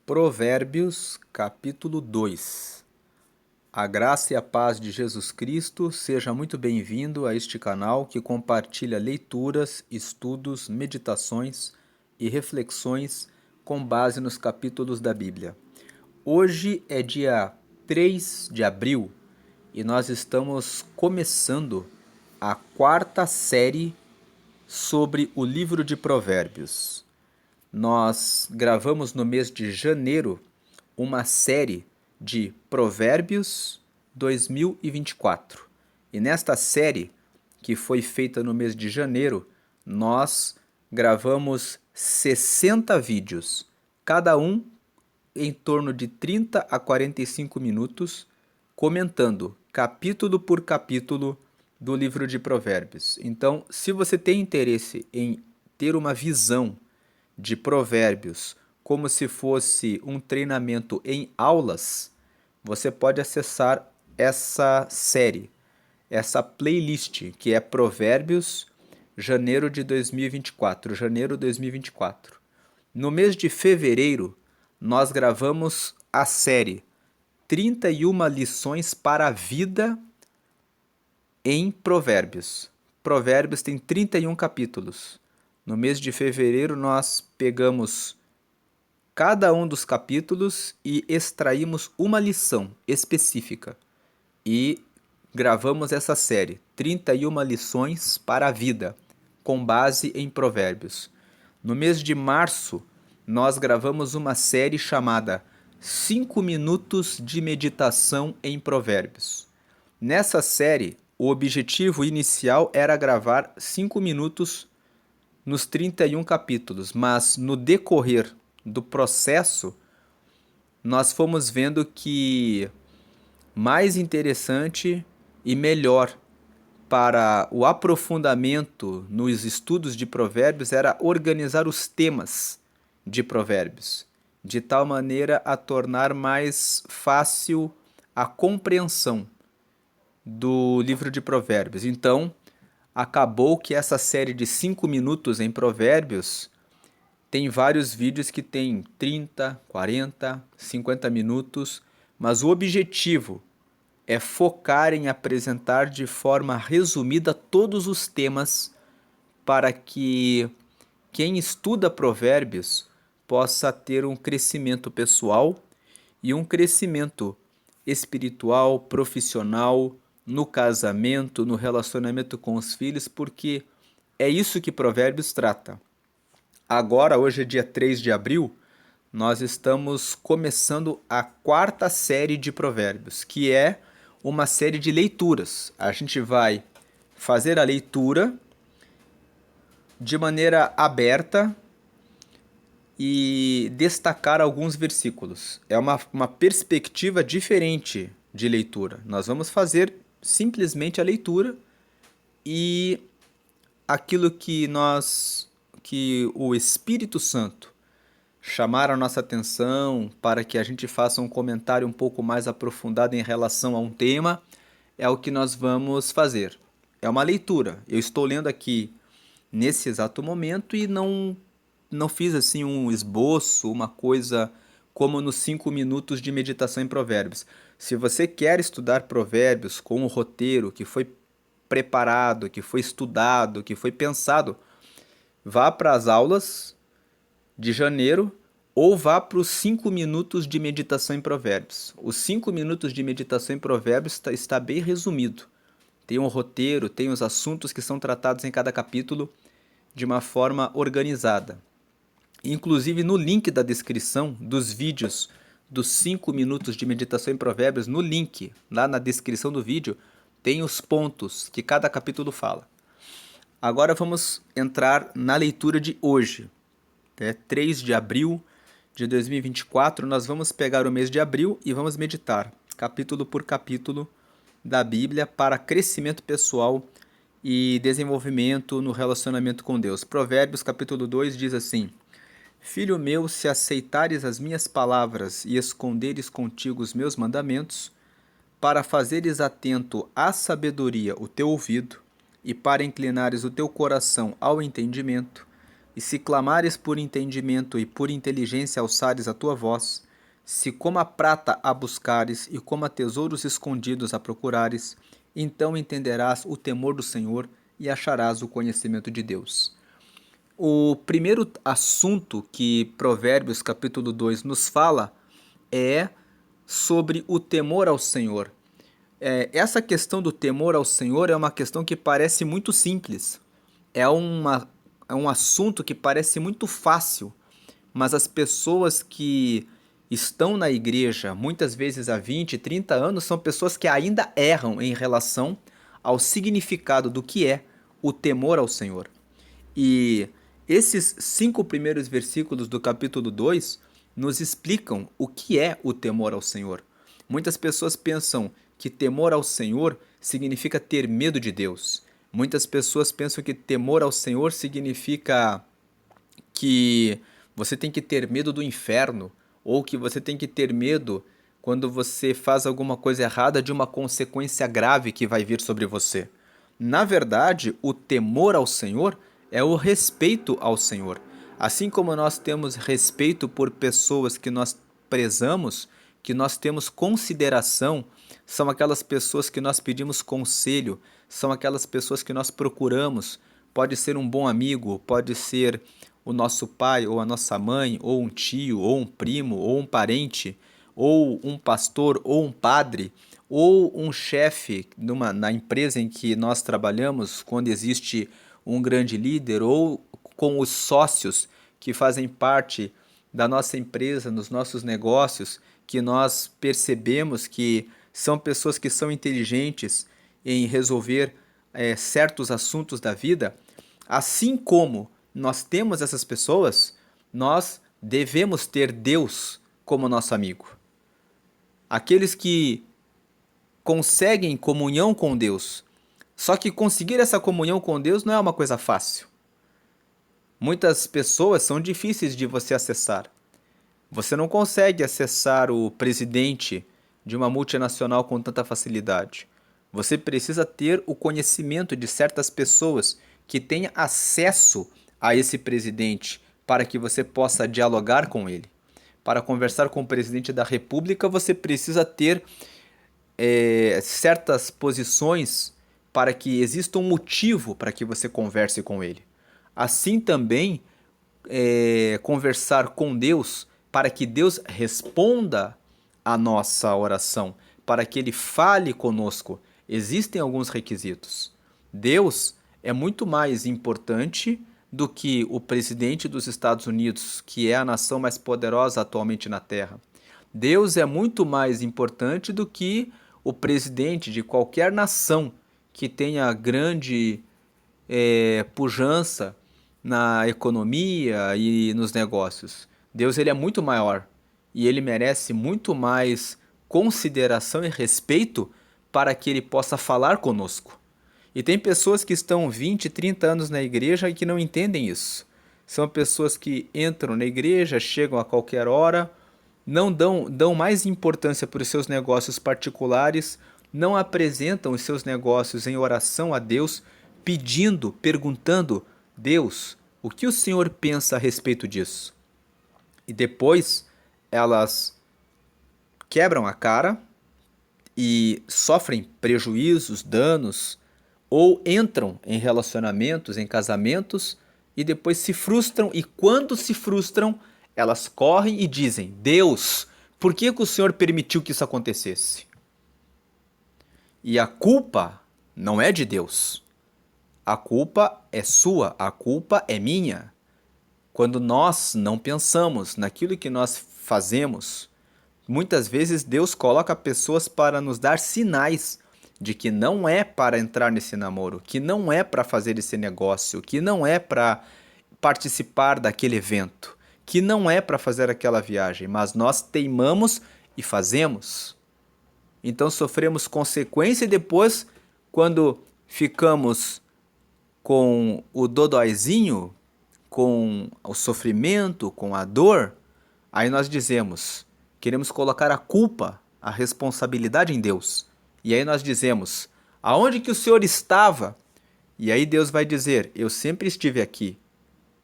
Provérbios, capítulo 2. A graça e a paz de Jesus Cristo, seja muito bem-vindo a este canal que compartilha leituras, estudos, meditações e reflexões com base nos capítulos da Bíblia. Hoje é dia 3 de abril e nós estamos começando a quarta série sobre o livro de Provérbios. Nós gravamos no mês de janeiro uma série de Provérbios 2024. E nesta série, que foi feita no mês de janeiro, nós gravamos 60 vídeos, cada um em torno de 30 a 45 minutos, comentando capítulo por capítulo do livro de Provérbios. Então, se você tem interesse em ter uma visão de Provérbios como se fosse um treinamento em aulas, você pode acessar essa série, essa playlist que é Provérbios janeiro de 2024, janeiro 2024. No mês de fevereiro, nós gravamos a série 31 lições para a vida em Provérbios. Provérbios tem 31 capítulos. No mês de fevereiro, nós pegamos cada um dos capítulos e extraímos uma lição específica. E gravamos essa série, 31 lições para a vida, com base em Provérbios. No mês de março, nós gravamos uma série chamada 5 minutos de meditação em Provérbios. Nessa série, o objetivo inicial era gravar 5 minutos nos 31 capítulos, mas no decorrer do processo, nós fomos vendo que mais interessante e melhor para o aprofundamento nos estudos de Provérbios era organizar os temas de Provérbios, de tal maneira a tornar mais fácil a compreensão do livro de Provérbios. Então, acabou que essa série de 5 minutos em Provérbios tem vários vídeos que tem 30, 40, 50 minutos, mas o objetivo é focar em apresentar de forma resumida todos os temas para que quem estuda Provérbios possa ter um crescimento pessoal e um crescimento espiritual, profissional, no casamento, no relacionamento com os filhos, porque é isso que Provérbios trata. Agora, hoje é dia 3 de abril, nós estamos começando a quarta série de Provérbios, que é uma série de leituras. A gente vai fazer a leitura de maneira aberta e destacar alguns versículos. É uma perspectiva diferente de leitura. Nós vamos fazer simplesmente a leitura e aquilo que o Espírito Santo chamar a nossa atenção para que a gente faça um comentário um pouco mais aprofundado em relação a um tema, é o que nós vamos fazer. É uma leitura. Eu estou lendo aqui nesse exato momento e não fiz assim um esboço, uma coisa como nos 5 minutos de meditação em Provérbios. Se você quer estudar Provérbios com um roteiro que foi preparado, que foi estudado, que foi pensado, vá para as aulas de janeiro ou vá para os 5 minutos de meditação em Provérbios. Os 5 minutos de meditação em Provérbios está bem resumido. Tem um roteiro, tem os assuntos que são tratados em cada capítulo de uma forma organizada. Inclusive no link da descrição dos vídeos dos 5 minutos de meditação em Provérbios, no link, lá na descrição do vídeo, tem os pontos que cada capítulo fala. Agora vamos entrar na leitura de hoje. 3 de abril de 2024, nós vamos pegar o mês de abril e vamos meditar, capítulo por capítulo, da Bíblia para crescimento pessoal e desenvolvimento no relacionamento com Deus. Provérbios, capítulo 2, diz assim: Filho meu, se aceitares as minhas palavras e esconderes contigo os meus mandamentos, para fazeres atento à sabedoria o teu ouvido, e para inclinares o teu coração ao entendimento, E se clamares por entendimento e por inteligência alçares a tua voz, se como a prata a buscares e como a tesouros escondidos a procurares, então entenderás o temor do Senhor e acharás o conhecimento de Deus. O primeiro assunto que Provérbios capítulo 2 nos fala é sobre o temor ao Senhor. Essa questão do temor ao Senhor é uma questão que parece muito simples. É um assunto que parece muito fácil, mas as pessoas que estão na igreja, muitas vezes há 20, 30 anos, são pessoas que ainda erram em relação ao significado do que é o temor ao Senhor. E esses 5 primeiros versículos do capítulo 2 nos explicam o que é o temor ao Senhor. Muitas pessoas pensam que temor ao Senhor significa ter medo de Deus. Muitas pessoas pensam que temor ao Senhor significa que você tem que ter medo do inferno, ou que você tem que ter medo quando você faz alguma coisa errada de uma consequência grave que vai vir sobre você. Na verdade, o temor ao Senhor é o respeito ao Senhor. Assim como nós temos respeito por pessoas que nós prezamos, que nós temos consideração, são aquelas pessoas que nós pedimos conselho, são aquelas pessoas que nós procuramos. Pode ser um bom amigo, pode ser o nosso pai ou a nossa mãe, ou um tio, ou um primo, ou um parente, ou um pastor, ou um padre, ou um chefe na empresa em que nós trabalhamos, quando existe um grande líder, ou com os sócios que fazem parte da nossa empresa, nos nossos negócios, que nós percebemos que são pessoas que são inteligentes em resolver certos assuntos da vida. Assim como nós temos essas pessoas, nós devemos ter Deus como nosso amigo. Aqueles que conseguem comunhão com Deus. Só que conseguir essa comunhão com Deus não é uma coisa fácil. Muitas pessoas são difíceis de você acessar. Você não consegue acessar o presidente de uma multinacional com tanta facilidade. Você precisa ter o conhecimento de certas pessoas que tenham acesso a esse presidente para que você possa dialogar com ele. Para conversar com o presidente da República, você precisa ter certas posições para que exista um motivo para que você converse com ele. Assim também, conversar com Deus para que Deus responda a nossa oração, para que Ele fale conosco. Existem alguns requisitos. Deus é muito mais importante do que o presidente dos Estados Unidos, que é a nação mais poderosa atualmente na Terra. Deus é muito mais importante do que o presidente de qualquer nação que tenha grande pujança na economia e nos negócios. Deus ele é muito maior e ele merece muito mais consideração e respeito para que ele possa falar conosco. E tem pessoas que estão 20, 30 anos na igreja e que não entendem isso. São pessoas que entram na igreja, chegam a qualquer hora, não dão mais importância para os seus negócios particulares, não apresentam os seus negócios em oração a Deus, pedindo, perguntando: Deus, o que o Senhor pensa a respeito disso? E depois elas quebram a cara e sofrem prejuízos, danos, ou entram em relacionamentos, em casamentos, e depois se frustram, e quando se frustram, elas correm e dizem: Deus, por que o Senhor permitiu que isso acontecesse? E a culpa não é de Deus. A culpa é sua, a culpa é minha. Quando nós não pensamos naquilo que nós fazemos, muitas vezes Deus coloca pessoas para nos dar sinais de que não é para entrar nesse namoro, que não é para fazer esse negócio, que não é para participar daquele evento, que não é para fazer aquela viagem, mas nós teimamos e fazemos. Então sofremos consequência e depois, quando ficamos com o dodóizinho, com o sofrimento, com a dor, aí nós dizemos, queremos colocar a culpa, a responsabilidade em Deus. E aí nós dizemos: aonde que o Senhor estava? E aí Deus vai dizer: eu sempre estive aqui.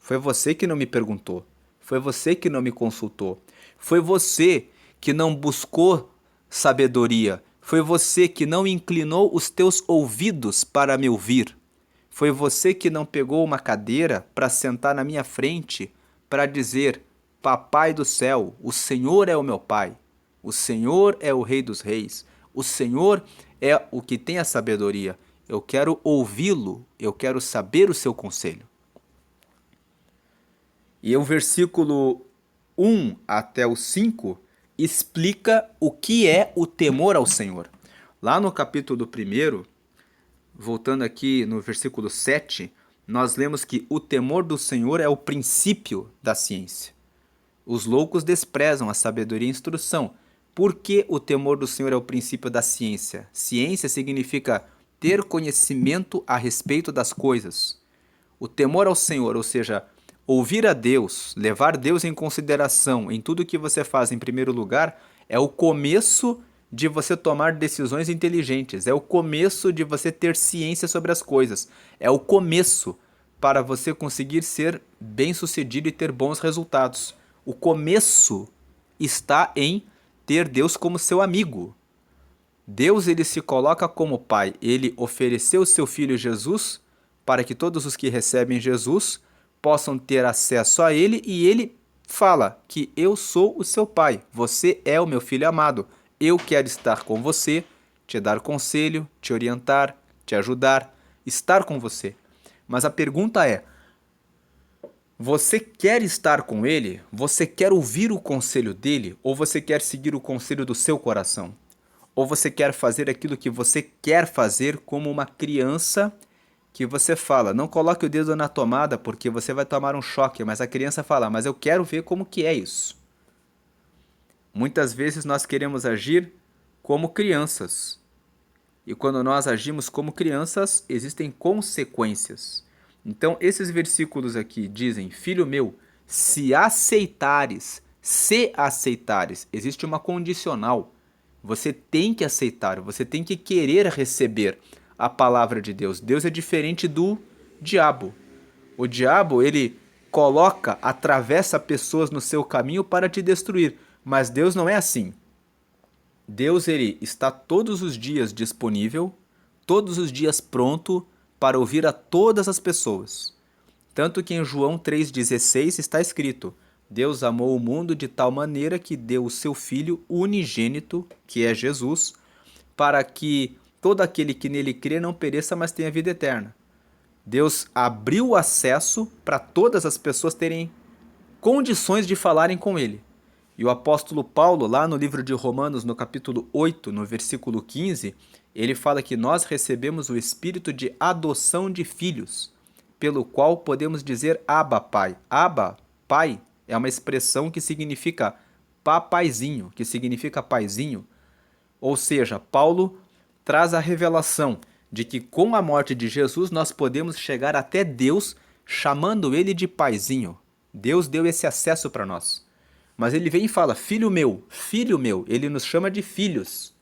Foi você que não me perguntou. Foi você que não me consultou. Foi você que não buscou sabedoria. Foi você que não inclinou os teus ouvidos para me ouvir. Foi você que não pegou uma cadeira para sentar na minha frente para dizer: Papai do céu, o Senhor é o meu Pai. O Senhor é o Rei dos Reis. O Senhor é o que tem a sabedoria. Eu quero ouvi-lo. Eu quero saber o seu conselho. E o versículo 1 até o 5 explica o que é o temor ao Senhor. Lá no capítulo 1, voltando aqui no versículo 7, nós lemos que o temor do Senhor é o princípio da ciência. Os loucos desprezam a sabedoria e a instrução. Por que o temor do Senhor é o princípio da ciência? Ciência significa ter conhecimento a respeito das coisas. O temor ao Senhor, ou seja, ouvir a Deus, levar Deus em consideração em tudo que você faz em primeiro lugar, é o começo de você tomar decisões inteligentes, é o começo de você ter ciência sobre as coisas, é o começo para você conseguir ser bem-sucedido e ter bons resultados. O começo está em ter Deus como seu amigo. Deus, ele se coloca como Pai. Ele ofereceu o seu Filho Jesus para que todos os que recebem Jesus possam ter acesso a Ele, e Ele fala que eu sou o seu Pai, você é o meu Filho amado, eu quero estar com você, te dar conselho, te orientar, te ajudar, estar com você. Mas a pergunta é: você quer estar com Ele? Você quer ouvir o conselho dele? Ou você quer seguir o conselho do seu coração? Ou você quer fazer aquilo que você quer fazer como uma criança que você fala, não coloque o dedo na tomada porque você vai tomar um choque, mas a criança fala, mas eu quero ver como que é isso. Muitas vezes nós queremos agir como crianças. E quando nós agimos como crianças, existem consequências. Então, esses versículos aqui dizem: Filho meu, se aceitares, existe uma condicional. Você tem que aceitar, você tem que querer receber a palavra de Deus. Deus é diferente do diabo. O diabo, ele atravessa pessoas no seu caminho para te destruir. Mas Deus não é assim. Deus, ele está todos os dias disponível, todos os dias pronto para ouvir a todas as pessoas. Tanto que em João 3,16 está escrito: Deus amou o mundo de tal maneira que deu o seu Filho unigênito, que é Jesus, para que todo aquele que nele crê não pereça, mas tenha vida eterna. Deus abriu o acesso para todas as pessoas terem condições de falarem com ele. E o apóstolo Paulo, lá no livro de Romanos, no capítulo 8, no versículo 15, ele fala que nós recebemos o espírito de adoção de filhos, pelo qual podemos dizer Abba, Pai. Abba, Pai, é uma expressão que significa papaizinho, que significa paizinho. Ou seja, Paulo traz a revelação de que com a morte de Jesus nós podemos chegar até Deus chamando ele de paizinho. Deus deu esse acesso para nós. Mas ele vem e fala: filho meu, ele nos chama de filhos.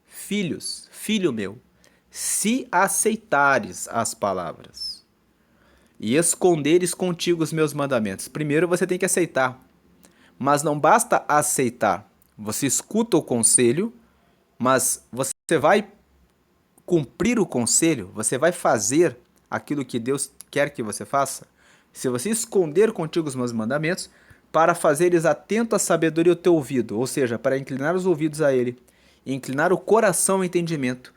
Filhos, filho meu, se aceitares as palavras e esconderes contigo os meus mandamentos. Primeiro você tem que aceitar. Mas não basta aceitar. Você escuta o conselho, mas você vai cumprir o conselho? Você vai fazer aquilo que Deus quer que você faça? Se você esconder contigo os meus mandamentos, para fazeres atento à sabedoria o teu ouvido, ou seja, para inclinar os ouvidos a ele, e inclinar o coração ao entendimento.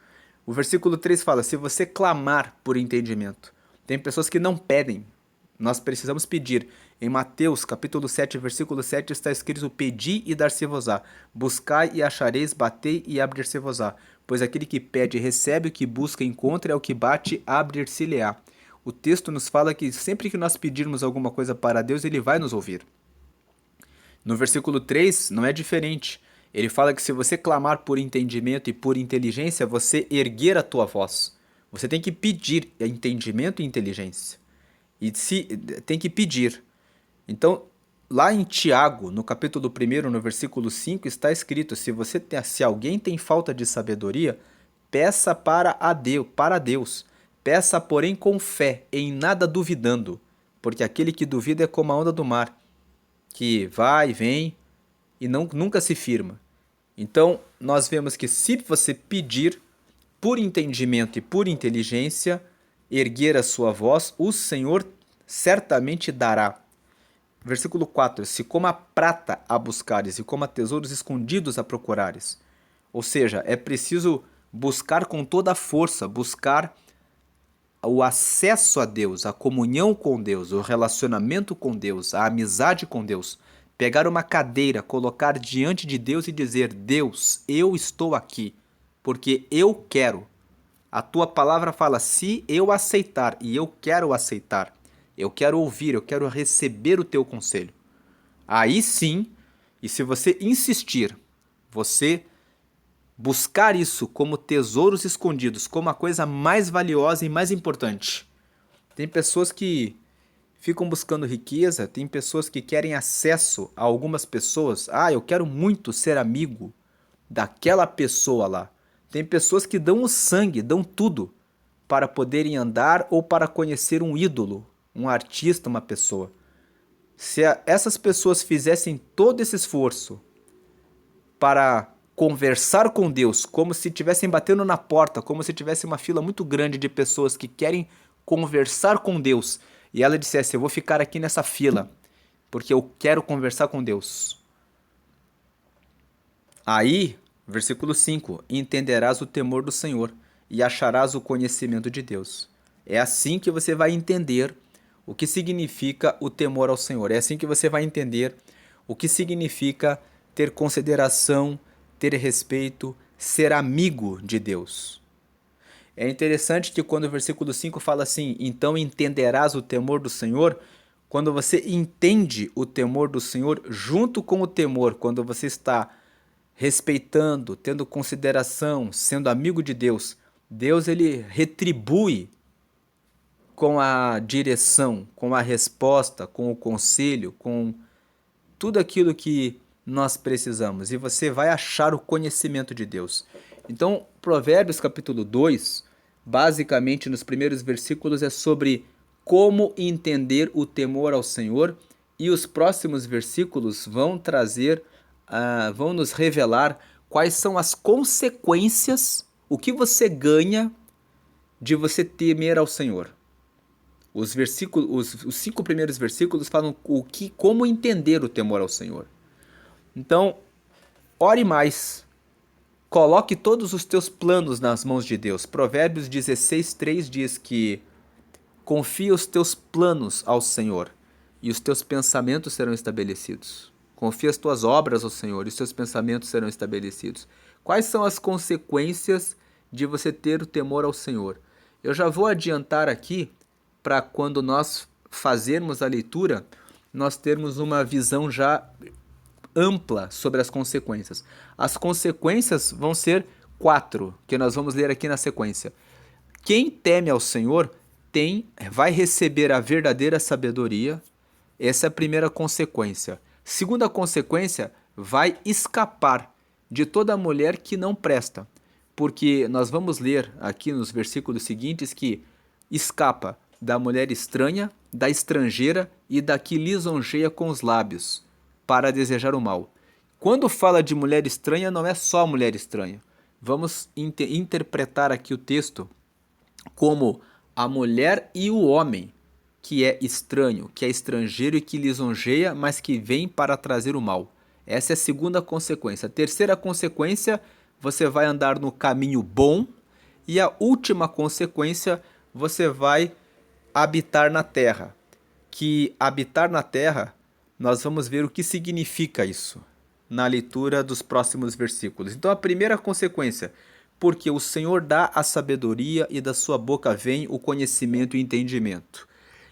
O versículo 3 fala: se você clamar por entendimento. Tem pessoas que não pedem, nós precisamos pedir. Em Mateus, capítulo 7, versículo 7, está escrito: pedi e dar-se-vos-á, buscai e achareis, batei e abrir-se-vos-á. Pois aquele que pede recebe, o que busca encontra, é o que bate, abrir-se-lhe-á. O texto nos fala que sempre que nós pedirmos alguma coisa para Deus, ele vai nos ouvir. No versículo 3 não é diferente. Ele fala que se você clamar por entendimento e por inteligência, você erguer a tua voz. Você tem que pedir entendimento e inteligência. E tem que pedir. Então, lá em Tiago, no capítulo 1, no versículo 5, está escrito: se alguém tem falta de sabedoria, peça para Deus. Peça, porém, com fé, em nada duvidando. porque aquele que duvida é como a onda do mar, que vai e vem e nunca se firma. Então, nós vemos que se você pedir por entendimento e por inteligência, erguer a sua voz, o Senhor certamente dará. Versículo 4: se como a prata a buscares e como a tesouros escondidos a procurares. Ou seja, é preciso buscar com toda a força, buscar o acesso a Deus, a comunhão com Deus, o relacionamento com Deus, a amizade com Deus. Pegar uma cadeira, colocar diante de Deus e dizer: Deus, eu estou aqui, porque eu quero. A tua palavra fala: se eu aceitar, e eu quero aceitar, eu quero ouvir, eu quero receber o teu conselho. Aí sim, e se você insistir, você buscar isso como tesouros escondidos, como a coisa mais valiosa e mais importante. Tem pessoas que ficam buscando riqueza, tem pessoas que querem acesso a algumas pessoas. Ah, eu quero muito ser amigo daquela pessoa lá. Tem pessoas que dão o sangue, dão tudo para poderem andar ou para conhecer um ídolo, um artista, uma pessoa. Se essas pessoas fizessem todo esse esforço para conversar com Deus, como se estivessem batendo na porta, como se tivesse uma fila muito grande de pessoas que querem conversar com Deus, e ela dissesse: eu vou ficar aqui nessa fila, porque eu quero conversar com Deus. Aí, versículo 5: entenderás o temor do Senhor e acharás o conhecimento de Deus. É assim que você vai entender o que significa o temor ao Senhor. É assim que você vai entender o que significa ter consideração, ter respeito, ser amigo de Deus. É interessante que quando o versículo 5 fala assim: então entenderás o temor do Senhor, quando você entende o temor do Senhor junto com o temor, quando você está respeitando, tendo consideração, sendo amigo de Deus, Deus ele retribui com a direção, com a resposta, com o conselho, com tudo aquilo que nós precisamos. E você vai achar o conhecimento de Deus. Então, Provérbios capítulo 2, basicamente nos primeiros versículos é sobre como entender o temor ao Senhor, e os próximos versículos vão trazer, vão nos revelar quais são as consequências, o que você ganha de você temer ao Senhor. Os 5 primeiros versículos falam como entender o temor ao Senhor. Então, ore mais. Coloque todos os teus planos nas mãos de Deus. Provérbios 16:3 diz que confia os teus planos ao Senhor e os teus pensamentos serão estabelecidos. Confia as tuas obras ao Senhor e os teus pensamentos serão estabelecidos. Quais são as consequências de você ter o temor ao Senhor? Eu já vou adiantar aqui para quando nós fazermos a leitura, nós termos uma visão já ampla sobre as consequências. As consequências vão ser 4, que nós vamos ler aqui na sequência. Quem teme ao Senhor vai receber a verdadeira sabedoria. Essa é a primeira consequência. Segunda consequência, vai escapar de toda mulher que não presta. Porque nós vamos ler aqui nos versículos seguintes que escapa da mulher estranha, da estrangeira e da que lisonjeia com os lábios, para desejar o mal. Quando fala de mulher estranha, não é só mulher estranha. Vamos interpretar aqui o texto como a mulher e o homem, que é estranho, que é estrangeiro e que lisonjeia, mas que vem para trazer o mal. Essa é a segunda consequência. A terceira consequência, você vai andar no caminho bom. E a última consequência, você vai habitar na terra. Que habitar na terra, nós vamos ver o que significa isso na leitura dos próximos versículos. Então a primeira consequência: porque o Senhor dá a sabedoria e da sua boca vem o conhecimento e entendimento.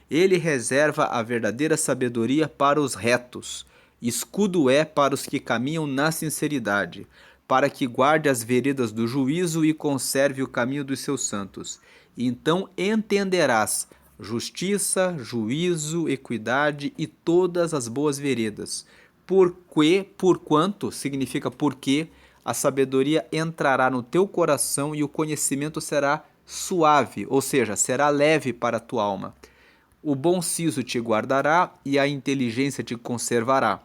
Ele reserva a verdadeira sabedoria para os retos, escudo é para os que caminham na sinceridade, para que guarde as veredas do juízo e conserve o caminho dos seus santos. Então entenderás justiça, juízo, equidade e todas as boas veredas. Porquanto, significa porque, a sabedoria entrará no teu coração e o conhecimento será suave, ou seja, será leve para a tua alma. O bom siso te guardará e a inteligência te conservará,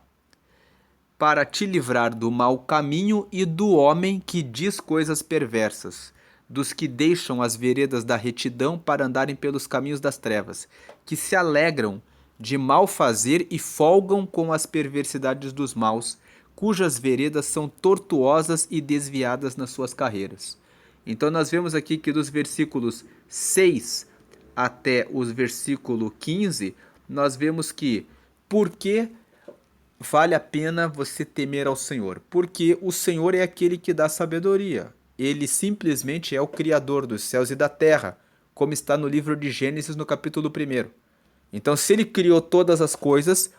para te livrar do mau caminho e do homem que diz coisas perversas, dos que deixam as veredas da retidão para andarem pelos caminhos das trevas, que se alegram de mal fazer e folgam com as perversidades dos maus, cujas veredas são tortuosas e desviadas nas suas carreiras. Então nós vemos aqui que dos versículos 6 até os versículo 15, nós vemos que porque vale a pena você temer ao Senhor, porque o Senhor é aquele que dá sabedoria. Ele simplesmente é o Criador dos céus e da terra, como está no livro de Gênesis, no capítulo 1. Então, se ele criou todas as coisas,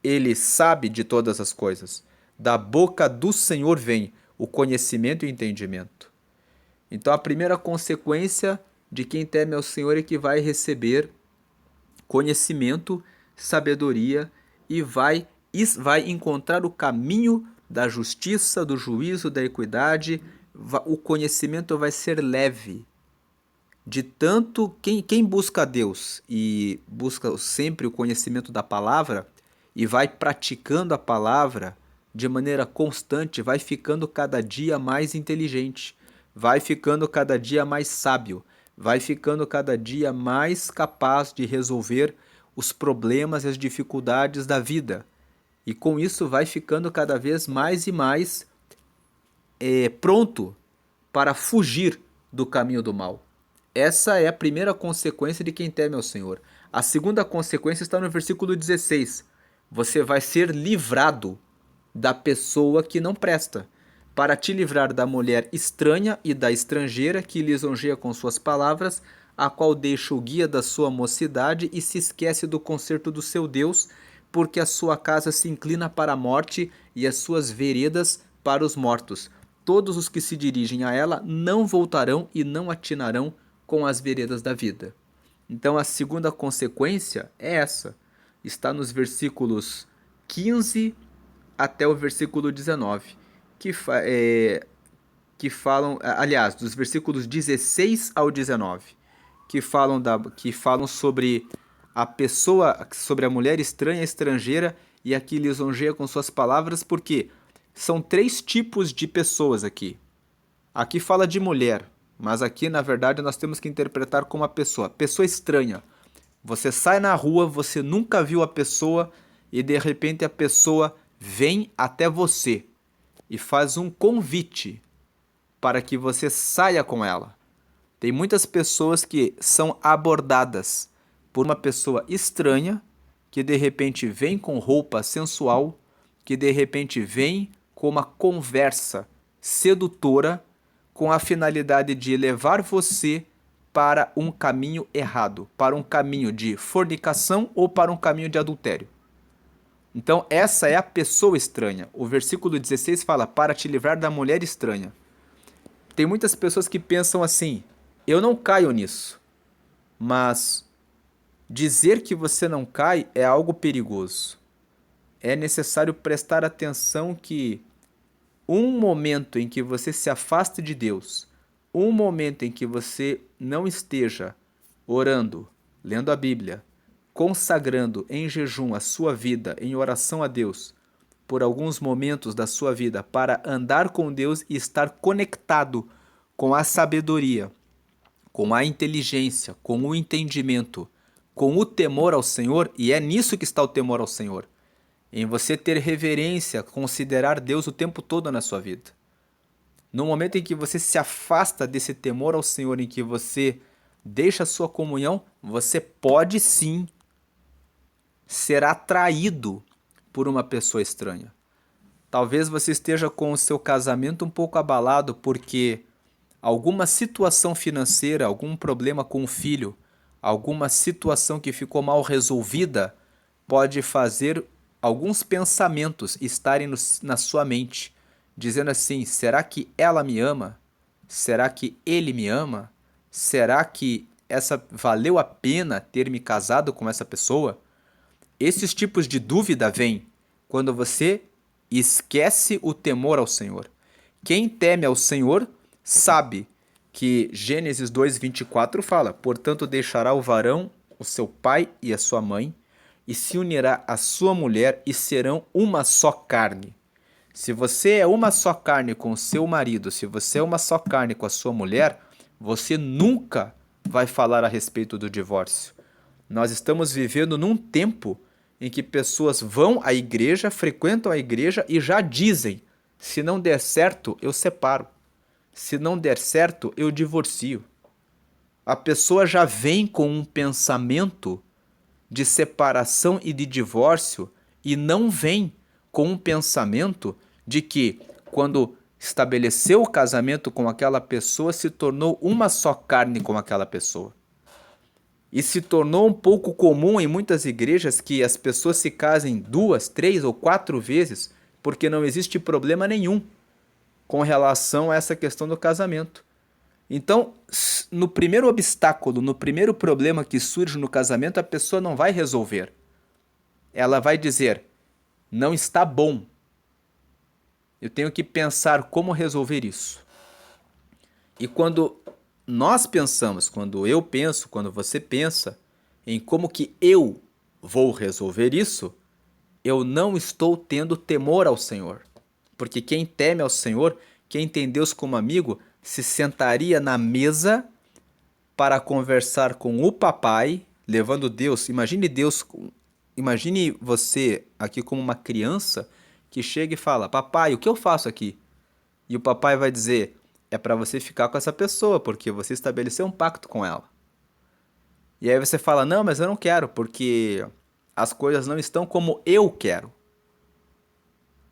ele sabe de todas as coisas. Da boca do Senhor vem o conhecimento e o entendimento. Então, a primeira consequência de quem teme ao Senhor é que vai receber conhecimento, sabedoria e vai encontrar o caminho da justiça, do juízo, da equidade. O conhecimento vai ser leve. De tanto, quem busca a Deus e busca sempre o conhecimento da palavra e vai praticando a palavra de maneira constante, vai ficando cada dia mais inteligente, vai ficando cada dia mais sábio, vai ficando cada dia mais capaz de resolver os problemas e as dificuldades da vida. E com isso vai ficando cada vez mais e mais pronto para fugir do caminho do mal. Essa é a primeira consequência de quem teme ao Senhor. A segunda consequência está no versículo 16. Você vai ser livrado da pessoa que não presta, para te livrar da mulher estranha e da estrangeira que lisonjeia com suas palavras, a qual deixa o guia da sua mocidade e se esquece do concerto do seu Deus, porque a sua casa se inclina para a morte e as suas veredas para os mortos. Todos os que se dirigem a ela não voltarão e não atinarão com as veredas da vida. Então a segunda consequência é essa. Está nos versículos 15 até o versículo 19, que falam, aliás, dos versículos 16 ao 19, que falam sobre a pessoa, sobre a mulher estranha, estrangeira e a que lisonjeia com suas palavras, porque são 3 tipos de pessoas aqui. Aqui fala de mulher, mas aqui na verdade nós temos que interpretar como a pessoa estranha. Você sai na rua, você nunca viu a pessoa e de repente a pessoa vem até você e faz um convite para que você saia com ela. Tem muitas pessoas que são abordadas por uma pessoa estranha que de repente vem com roupa sensual, que de repente vem com uma conversa sedutora com a finalidade de levar você para um caminho errado, para um caminho de fornicação ou para um caminho de adultério. Então essa é a pessoa estranha. O versículo 16 fala, para te livrar da mulher estranha. Tem muitas pessoas que pensam assim, eu não caio nisso. Mas dizer que você não cai é algo perigoso. É necessário prestar atenção que um momento em que você se afaste de Deus, um momento em que você não esteja orando, lendo a Bíblia, consagrando em jejum a sua vida em oração a Deus, por alguns momentos da sua vida para andar com Deus e estar conectado com a sabedoria, com a inteligência, com o entendimento, com o temor ao Senhor, e é nisso que está o temor ao Senhor, em você ter reverência, considerar Deus o tempo todo na sua vida. No momento em que você se afasta desse temor ao Senhor, em que você deixa a sua comunhão, você pode sim ser atraído por uma pessoa estranha. Talvez você esteja com o seu casamento um pouco abalado porque alguma situação financeira, algum problema com o filho, alguma situação que ficou mal resolvida pode fazer alguns pensamentos estarem na sua mente, dizendo assim, será que ela me ama? Será que ele me ama? Será que valeu a pena ter me casado com essa pessoa? Esses tipos de dúvida vêm quando você esquece o temor ao Senhor. Quem teme ao Senhor sabe que Gênesis 2:24 fala, portanto deixará o o seu pai e a sua mãe, e se unirá à sua mulher, e serão uma só carne. Se você é uma só carne com o seu marido, se você é uma só carne com a sua mulher, você nunca vai falar a respeito do divórcio. Nós estamos vivendo num tempo em que pessoas vão à igreja, frequentam a igreja e já dizem: se não der certo, eu separo. Se não der certo, eu divorcio. A pessoa já vem com um pensamento de separação e de divórcio e não vem com um pensamento de que, quando estabeleceu o casamento com aquela pessoa, se tornou uma só carne com aquela pessoa. E se tornou um pouco comum em muitas igrejas que as pessoas se casem 2, 3 ou 4 vezes, porque não existe problema nenhum com relação a essa questão do casamento. Então, no primeiro obstáculo, no primeiro problema que surge no casamento, a pessoa não vai resolver. Ela vai dizer: não está bom. Eu tenho que pensar como resolver isso. E quando nós pensamos, quando eu penso, quando você pensa em como que eu vou resolver isso, eu não estou tendo temor ao Senhor. Porque quem teme ao Senhor, quem tem Deus como amigo, se sentaria na mesa para conversar com o papai, levando Deus. Imagine você aqui como uma criança que chega e fala: papai, o que eu faço aqui? E o papai vai dizer: é para você ficar com essa pessoa, porque você estabeleceu um pacto com ela. E aí você fala: não, mas eu não quero, porque as coisas não estão como eu quero.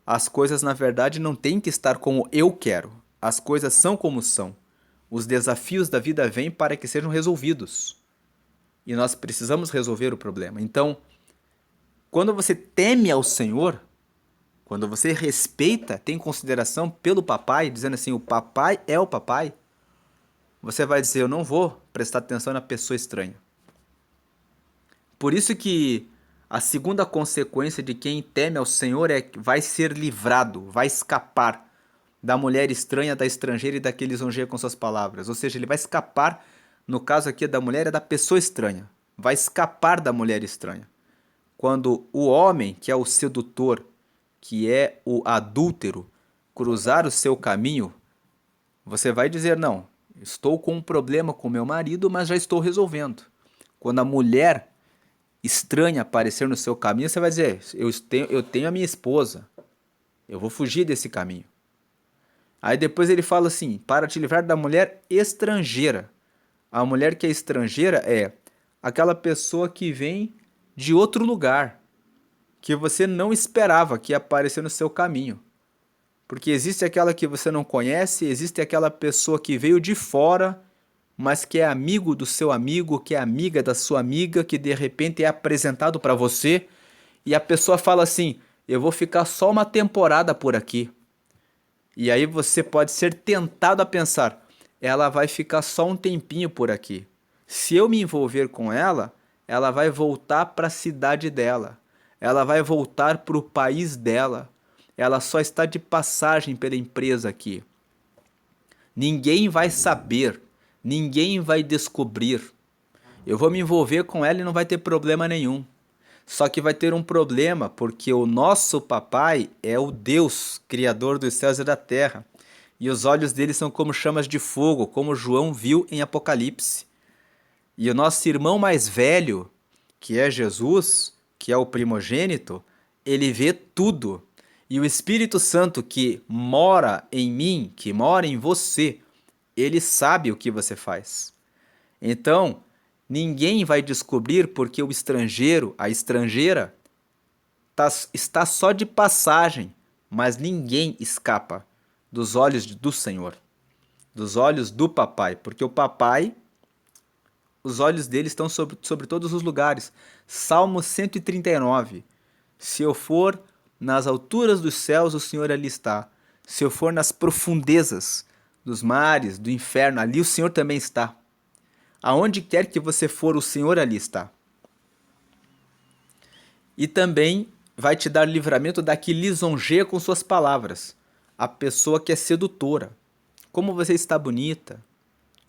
As coisas, na verdade, não têm que estar como eu quero. As coisas são como são. Os desafios da vida vêm para que sejam resolvidos. E nós precisamos resolver o problema. Então, quando você teme ao Senhor, quando você respeita, tem consideração pelo papai, dizendo assim: o papai é o papai, você vai dizer: eu não vou prestar atenção na pessoa estranha. Por isso que a segunda consequência de quem teme ao Senhor é que vai ser livrado, vai escapar da mulher estranha, da estrangeira e da que lisonjeia com suas palavras. Ou seja, ele vai escapar, no caso aqui da mulher, é da pessoa estranha. Vai escapar da mulher estranha. Quando o homem, que é o sedutor, que é o adúltero, cruzar o seu caminho, você vai dizer: não, estou com um problema com meu marido, mas já estou resolvendo. Quando a mulher estranha aparecer no seu caminho, você vai dizer: eu tenho a minha esposa, eu vou fugir desse caminho. Aí depois ele fala assim: para te livrar da mulher estrangeira. A mulher que é estrangeira é aquela pessoa que vem de outro lugar, que você não esperava que ia aparecer no seu caminho. Porque existe aquela que você não conhece, existe aquela pessoa que veio de fora, mas que é amigo do seu amigo, que é amiga da sua amiga, que de repente é apresentado para você, e a pessoa fala assim: eu vou ficar só uma temporada por aqui. E aí você pode ser tentado a pensar: ela vai ficar só um tempinho por aqui. Se eu me envolver com ela, ela vai voltar para a cidade dela. Ela vai voltar para o país dela. Ela só está de passagem pela empresa aqui. Ninguém vai saber, ninguém vai descobrir. Eu vou me envolver com ela e não vai ter problema nenhum. Só que vai ter um problema, porque o nosso papai é o Deus, criador dos céus e da terra. E os olhos dele são como chamas de fogo, como João viu em Apocalipse. E o nosso irmão mais velho, que é Jesus, que é o primogênito, ele vê tudo. E o Espírito Santo que mora em mim, que mora em você, ele sabe o que você faz. Então, ninguém vai descobrir porque o estrangeiro, a estrangeira, está só de passagem, mas ninguém escapa dos olhos do Senhor, dos olhos do papai, porque o papai, os olhos dele estão sobre todos os lugares. Salmo 139. Se eu for nas alturas dos céus, o Senhor ali está. Se eu for nas profundezas dos mares, do inferno, ali o Senhor também está. Aonde quer que você for, o Senhor ali está. E também vai te dar livramento da que lisonjeia com suas palavras. A pessoa que é sedutora. Como você está bonita.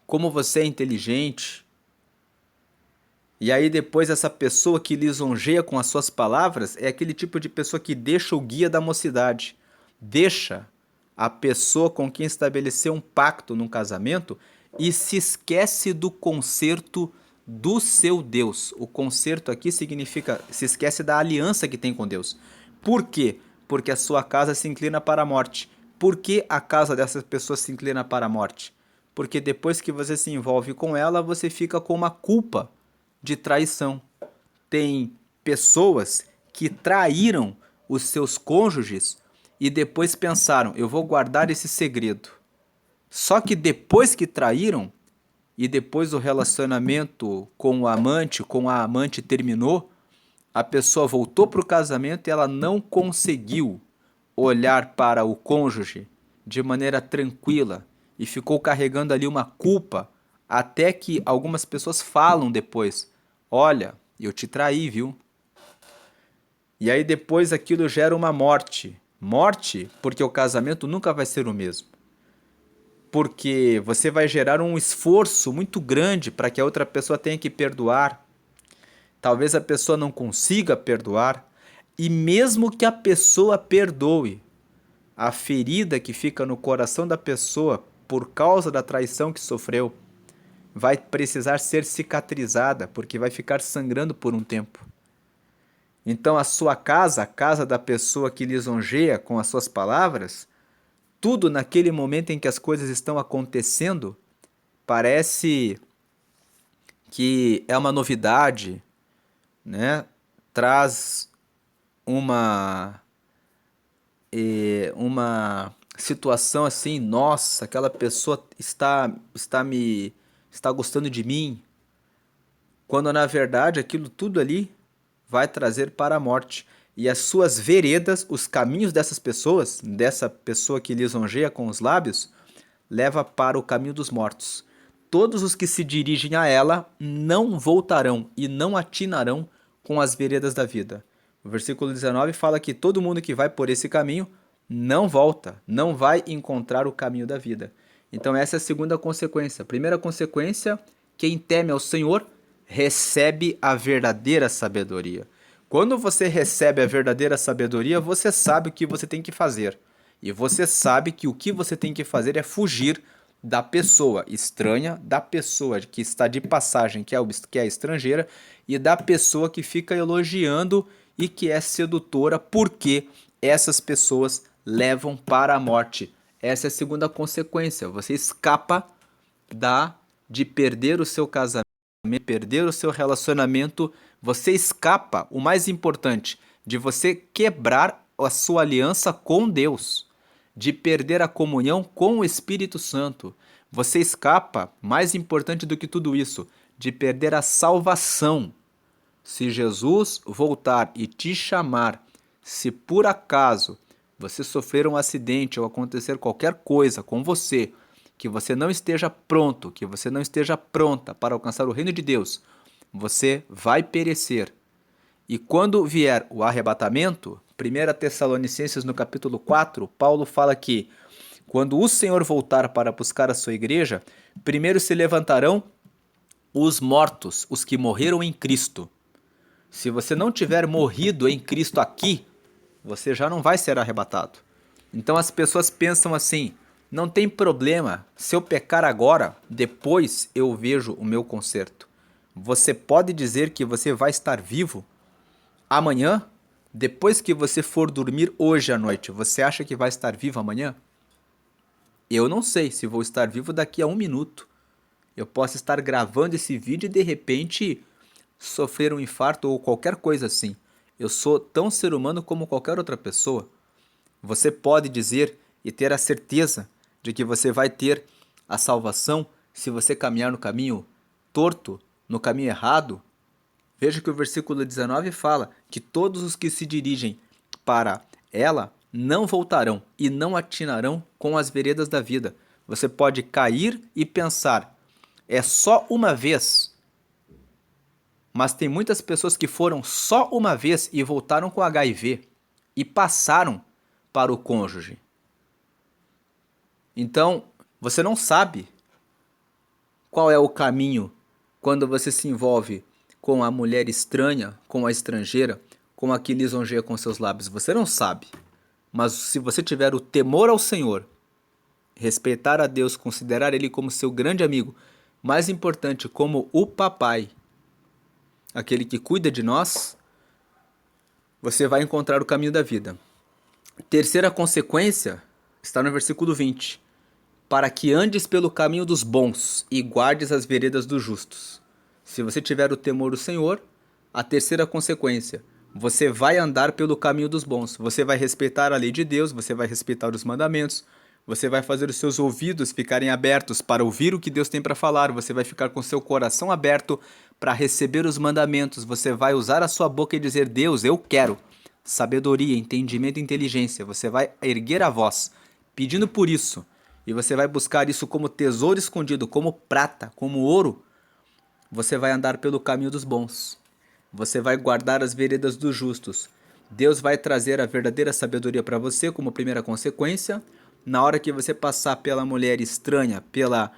Como você é inteligente. E aí depois essa pessoa que lisonjeia com as suas palavras é aquele tipo de pessoa que deixa o guia da mocidade, deixa a pessoa com quem estabeleceu um pacto num casamento e se esquece do concerto do seu Deus. O concerto aqui significa se esquece da aliança que tem com Deus. Por quê? Porque a sua casa se inclina para a morte. Por que a casa dessas pessoas se inclina para a morte? Porque depois que você se envolve com ela, você fica com uma culpa de traição. Tem pessoas que traíram os seus cônjuges e depois pensaram: eu vou guardar esse segredo. Só que depois que traíram e depois o relacionamento com o amante, com a amante terminou, a pessoa voltou para o casamento e ela não conseguiu olhar para o cônjuge de maneira tranquila e ficou carregando ali uma culpa, até que algumas pessoas falam depois: olha, eu te traí, viu? E aí depois aquilo gera uma morte. Morte porque o casamento nunca vai ser o mesmo. Porque você vai gerar um esforço muito grande para que a outra pessoa tenha que perdoar. Talvez a pessoa não consiga perdoar. E mesmo que a pessoa perdoe, a ferida que fica no coração da pessoa por causa da traição que sofreu vai precisar ser cicatrizada, porque vai ficar sangrando por um tempo. Então a sua casa, a casa da pessoa que lisonjeia com as suas palavras, tudo naquele momento em que as coisas estão acontecendo, parece que é uma novidade, né? Traz uma uma situação assim, nossa, aquela pessoa está gostando de mim, quando na verdade aquilo tudo ali vai trazer para a morte. E as suas veredas, os caminhos dessas pessoas, dessa pessoa que lisonjeia com os lábios, leva para o caminho dos mortos. Todos os que se dirigem a ela não voltarão e não atinarão com as veredas da vida. O versículo 19 fala que todo mundo que vai por esse caminho não volta, não vai encontrar o caminho da vida. Então essa é a segunda consequência. A primeira consequência, quem teme ao Senhor recebe a verdadeira sabedoria. Quando você recebe a verdadeira sabedoria, você sabe o que você tem que fazer. E você sabe que o que você tem que fazer é fugir da pessoa estranha, da pessoa que está de passagem, que é estrangeira, e da pessoa que fica elogiando e que é sedutora, porque essas pessoas levam para a morte. Essa é a segunda consequência. Você escapa de perder o seu casamento, perder o seu relacionamento, você escapa, o mais importante, de você quebrar a sua aliança com Deus, de perder a comunhão com o Espírito Santo. Você escapa, mais importante do que tudo isso, de perder a salvação. Se Jesus voltar e te chamar, se por acaso você sofrer um acidente ou acontecer qualquer coisa com você, que você não esteja pronto, que você não esteja pronta para alcançar o reino de Deus, você vai perecer. E quando vier o arrebatamento, 1 Tessalonicenses no capítulo 4, Paulo fala que quando o Senhor voltar para buscar a sua igreja, primeiro se levantarão os mortos, os que morreram em Cristo. Se você não tiver morrido em Cristo aqui, você já não vai ser arrebatado. Então as pessoas pensam assim: não tem problema, se eu pecar agora, depois eu vejo o meu conserto. Você pode dizer que você vai estar vivo amanhã? Depois que você for dormir hoje à noite, você acha que vai estar vivo amanhã? Eu não sei se vou estar vivo daqui a um minuto. Eu posso estar gravando esse vídeo e de repente sofrer um infarto ou qualquer coisa assim. Eu sou tão ser humano como qualquer outra pessoa. Você pode dizer e ter a certeza de que você vai ter a salvação se você caminhar no caminho torto, no caminho errado? Veja que o versículo 19 fala que todos os que se dirigem para ela não voltarão e não atinarão com as veredas da vida. Você pode cair e pensar: é só uma vez. Mas tem muitas pessoas que foram só uma vez e voltaram com HIV e passaram para o cônjuge. Então, você não sabe qual é o caminho quando você se envolve com a mulher estranha, com a estrangeira, com a que lisonjeia com seus lábios? Você não sabe. Mas se você tiver o temor ao Senhor, respeitar a Deus, considerar Ele como seu grande amigo, mais importante, como o papai, aquele que cuida de nós, você vai encontrar o caminho da vida. Terceira consequência está no versículo 20. Para que andes pelo caminho dos bons e guardes as veredas dos justos. Se você tiver o temor do Senhor, a terceira consequência, você vai andar pelo caminho dos bons. Você vai respeitar a lei de Deus, você vai respeitar os mandamentos, você vai fazer os seus ouvidos ficarem abertos para ouvir o que Deus tem para falar, você vai ficar com seu coração aberto para receber os mandamentos, você vai usar a sua boca e dizer: Deus, eu quero sabedoria, entendimento e inteligência. Você vai erguer a voz, pedindo por isso, e você vai buscar isso como tesouro escondido, como prata, como ouro. Você vai andar pelo caminho dos bons. Você vai guardar as veredas dos justos. Deus vai trazer a verdadeira sabedoria para você como primeira consequência. Na hora que você passar pela mulher estranha, pela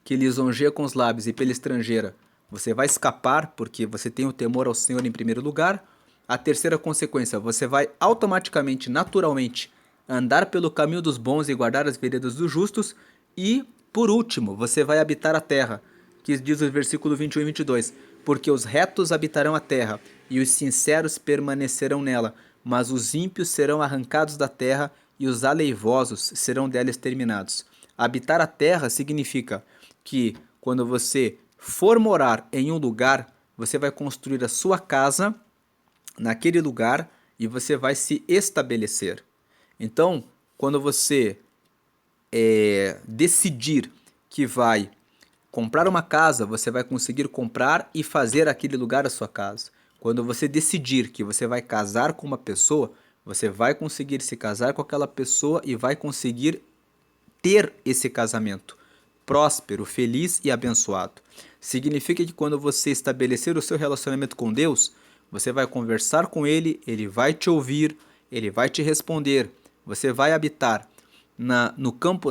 que lisonjeia com os lábios e pela estrangeira, você vai escapar porque você tem o temor ao Senhor em primeiro lugar. A terceira consequência, você vai automaticamente, naturalmente, andar pelo caminho dos bons e guardar as veredas dos justos. E, por último, você vai habitar a terra, que diz o versículo 21 e 22, porque os retos habitarão a terra, e os sinceros permanecerão nela, mas os ímpios serão arrancados da terra, e os aleivosos serão dela exterminados. Habitar a terra significa que, quando você for morar em um lugar, você vai construir a sua casa naquele lugar e você vai se estabelecer. Então, quando você decidir que vai comprar uma casa, você vai conseguir comprar e fazer aquele lugar a sua casa. Quando você decidir que você vai casar com uma pessoa, você vai conseguir se casar com aquela pessoa e vai conseguir ter esse casamento próspero, feliz e abençoado. Significa que quando você estabelecer o seu relacionamento com Deus, você vai conversar com Ele, Ele vai te ouvir, Ele vai te responder. Você vai habitar no campo,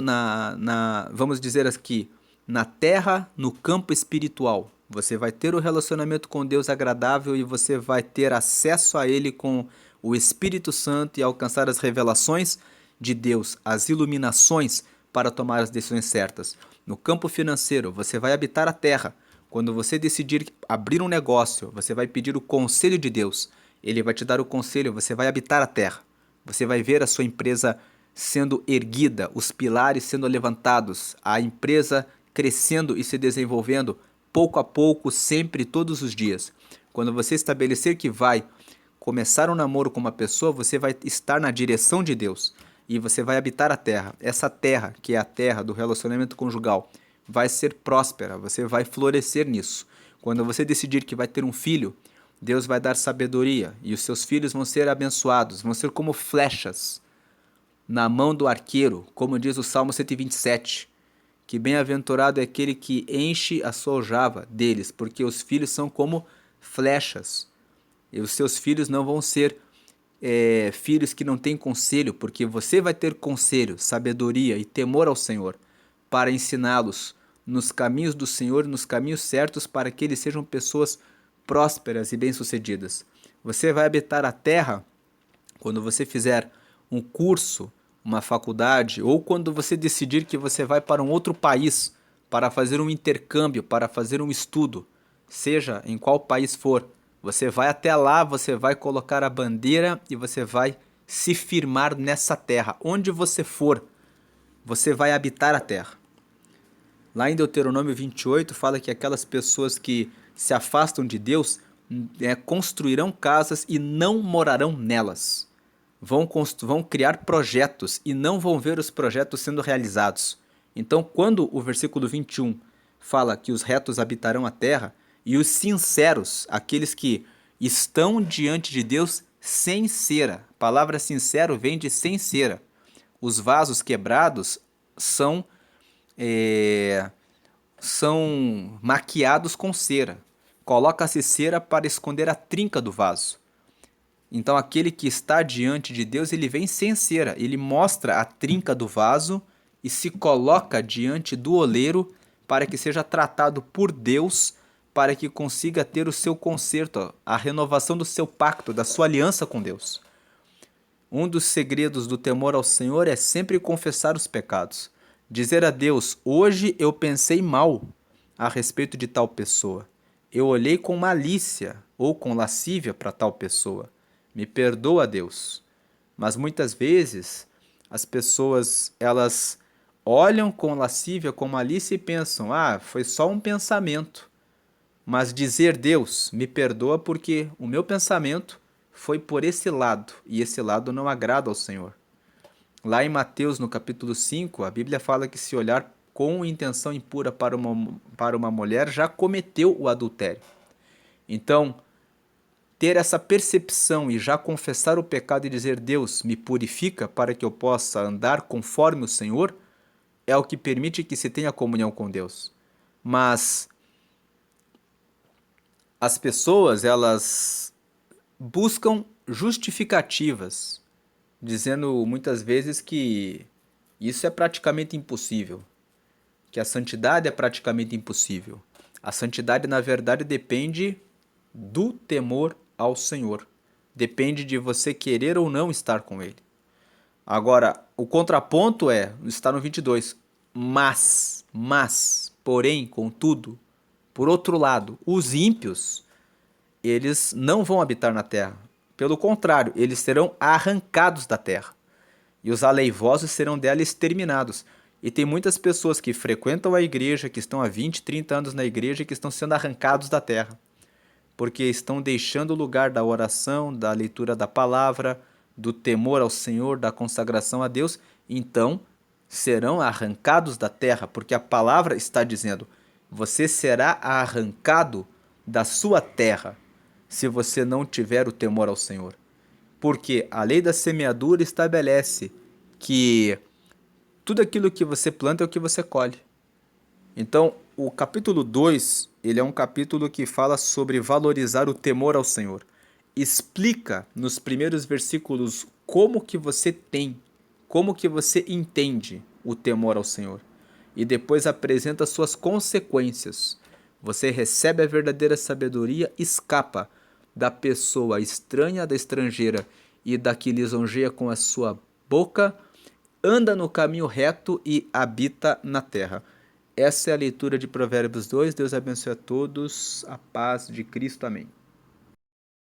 vamos dizer aqui, na terra, no campo espiritual. Você vai ter o relacionamento com Deus agradável e você vai ter acesso a Ele com o Espírito Santo e alcançar as revelações de Deus, as iluminações para tomar as decisões certas. No campo financeiro, você vai habitar a terra. Quando você decidir abrir um negócio, você vai pedir o conselho de Deus. Ele vai te dar o conselho, você vai habitar a terra. Você vai ver a sua empresa sendo erguida, os pilares sendo levantados, a empresa crescendo e se desenvolvendo pouco a pouco, sempre, todos os dias. Quando você estabelecer que vai começar um namoro com uma pessoa, você vai estar na direção de Deus e você vai habitar a terra. Essa terra, que é a terra do relacionamento conjugal, vai ser próspera, você vai florescer nisso. Quando você decidir que vai ter um filho, Deus vai dar sabedoria e os seus filhos vão ser abençoados, vão ser como flechas na mão do arqueiro, como diz o Salmo 127, que bem-aventurado é aquele que enche a sua aljava deles, porque os filhos são como flechas. E os seus filhos não vão ser filhos que não têm conselho, porque você vai ter conselho, sabedoria e temor ao Senhor para ensiná-los nos caminhos do Senhor, nos caminhos certos, para que eles sejam pessoas prósperas e bem-sucedidas. Você vai habitar a terra quando você fizer um curso, uma faculdade, ou quando você decidir que você vai para um outro país para fazer um intercâmbio, para fazer um estudo, seja em qual país for. Você vai até lá, você vai colocar a bandeira e você vai se firmar nessa terra. Onde você for, você vai habitar a terra. Lá em Deuteronômio 28 fala que aquelas pessoas que se afastam de Deus construirão casas e não morarão nelas. Vão criar projetos e não vão ver os projetos sendo realizados. Então, quando o versículo 21 fala que os retos habitarão a terra, e os sinceros, aqueles que estão diante de Deus sem cera. A palavra sincero vem de sem cera. Os vasos quebrados são maquiados com cera. Coloca-se cera para esconder a trinca do vaso. Então aquele que está diante de Deus, ele vem sem cera. Ele mostra a trinca do vaso e se coloca diante do oleiro para que seja tratado por Deus para que consiga ter o seu conserto, a renovação do seu pacto, da sua aliança com Deus. Um dos segredos do temor ao Senhor é sempre confessar os pecados. Dizer a Deus: hoje eu pensei mal a respeito de tal pessoa. Eu olhei com malícia ou com lascívia para tal pessoa. Me perdoa, Deus. Mas muitas vezes as pessoas, elas olham com lascívia, com malícia e pensam: ah, foi só um pensamento. Mas dizer: Deus, me perdoa porque o meu pensamento foi por esse lado, e esse lado não agrada ao Senhor. Lá em Mateus, no capítulo 5, a Bíblia fala que se olhar com intenção impura para uma mulher, já cometeu o adultério. Então, ter essa percepção e já confessar o pecado e dizer: Deus, me purifica para que eu possa andar conforme o Senhor, é o que permite que se tenha comunhão com Deus. Mas as pessoas, elas buscam justificativas, dizendo muitas vezes que isso é praticamente impossível, que a santidade é praticamente impossível. A santidade, na verdade, depende do temor ao Senhor. Depende de você querer ou não estar com Ele. Agora, o contraponto está no 22. Porém, contudo, por outro lado, os ímpios, eles não vão habitar na terra. Pelo contrário, eles serão arrancados da terra. E os aleivosos serão dela exterminados. E tem muitas pessoas que frequentam a igreja, que estão há 20, 30 anos na igreja, que estão sendo arrancados da terra. Porque estão deixando o lugar da oração, da leitura da palavra, do temor ao Senhor, da consagração a Deus. Então, serão arrancados da terra, porque a palavra está dizendo: você será arrancado da sua terra, se você não tiver o temor ao Senhor. Porque a lei da semeadura estabelece que tudo aquilo que você planta é o que você colhe. Então, o capítulo 2, ele é um capítulo que fala sobre valorizar o temor ao Senhor. Explica nos primeiros versículos como que você tem, como que você entende o temor ao Senhor. E depois apresenta suas consequências. Você recebe a verdadeira sabedoria, escapa da pessoa estranha, da estrangeira e da que lisonjeia com a sua boca, anda no caminho reto e habita na terra. Essa é a leitura de Provérbios 2. Deus abençoe a todos. A paz de Cristo. Amém.